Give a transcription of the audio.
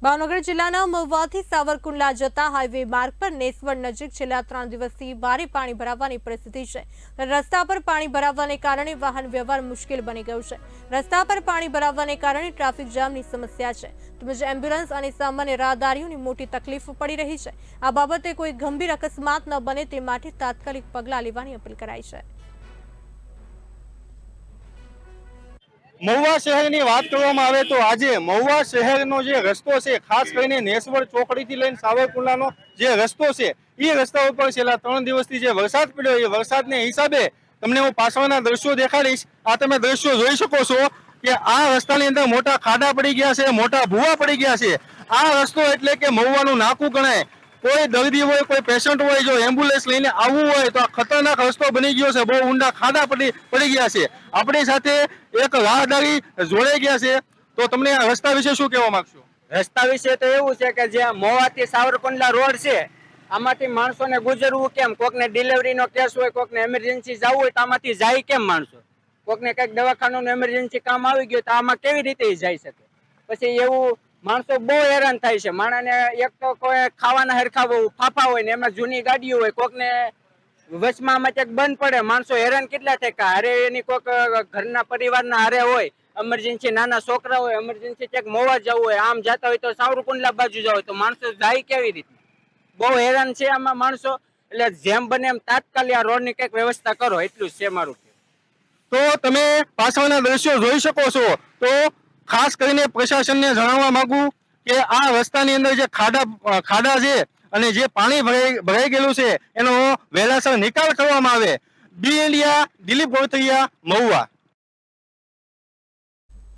ભાવનગર જિલ્લાના મહુવાથી સાવરકુંડલા જતા હાઈવે માર્ગ પર નેસવડ નજીક છેલ્લા 3 દિવસથી ભારે પાણી ભરાવાની પરિસ્થિતિ છે। રસ્તા પર પાણી ભરાવાને કારણે વાહન વ્યવહાર મુશ્કેલ બની ગયો છે। રસ્તા પર પાણી ભરાવાને કારણે ટ્રાફિક જામની સમસ્યા છે, તેમજ એમ્બ્યુલન્સ અને સામાન્ય રાહદારીઓને મોટી તકલીફ પડી રહી છે। આ બાબતે કોઈ ગંભીર અકસ્માત ન બને તે માટે તાત્કાલિક પગલાં લેવાની અપીલ કરાઈ છે। મહુવા શહેરની વાત કરવામાં આવે તો આજે મહુવા શહેરનો જે રસ્તો છે, ખાસ કરીને નેસવડ ચોકડીથી લઈને સાવરકુંડલાનો જે રસ્તો છે, એ રસ્તા ઉપર છેલ્લા 3 દિવસથી જે વરસાદ પડ્યો એ વરસાદને હિસાબે તમને હું પાછળના દ્રશ્યો દેખાડીશ। આ તમે દ્રશ્યો જોઈ શકો છો કે આ રસ્તાની અંદર મોટા ખાડા પડી ગયા છે, મોટા ભૂવા પડી ગયા છે। આ રસ્તો એટલે કે મહુવાનું નાકું ગણાય। કોઈ દર્દી હોય, કોઈ પેશન્ટ હોય, જો એમ્બ્યુલન્સ લઈને આવવું હોય તો આ ખતરનાક રસ્તો બની ગયો છે। બહુ ઊંડા ખાડા પડી ગયા છે। આપણી સાથે એક રાહદારી જોડાઈ ગયા છે, તો તમને આ રસ્તા વિશે શું કહેવા માંગશો? રસ્તા વિશે તો એવું છે કે જ્યાં મહુવાથી સાવરકુંડલા રોડ છે, આમાંથી માણસોને ગુજરવું કેમ? કોકને ડિલિવરીનો કેસ હોય, કોકને એમરજન્સી જવું હોય તો આમાંથી જાય કેમ માણસો? કોકને કંઈક દવાખાનું એમરજન્સી કામ આવી ગયું તો આમાં કેવી રીતે જઈ શકે? પછી એવું માણસો બહુ હેરાન થાય છે। માણસને એક તો કોઈ ખાવાના હરખા ફાફા હોય ને એમાં જૂની ગાડીઓ હોય, કોકને વચમાં આમાં ક્યાંક બંધ પડે, માણસો હેરાન કેટલા થાય કે હારે એની કોઈક ઘરના પરિવારના હારે હોય, એમરજન્સી નાના છોકરા હોય, એમરજન્સી ક્યાંક મોવા જવું હોય, આમ જતા હોય તો સાવરકુંડલા બાજુ જવું હોય તો માણસો જાય કેવી રીતે? બહુ હેરાન છે આમાં માણસો। એટલે જેમ બને એમ તાત્કાલિક આ રોડની કંઈક વ્યવસ્થા કરો, એટલું જ છે મારું। તો તમે પાછળના દ્રશ્યો જોઈ શકો છો। તો ખાસ કરીને પ્રશાસનને જણાવવા માંગુ કે આ રસ્તાની અંદર જે ખાડા છે અને જે પાણી ભરાઈ ગયેલું છે એનો વહેલાસર નિકાલ કરવામાં આવે। બી ઇન્ડિયા, દિલીપ ગોરથરિયા, મહુવા।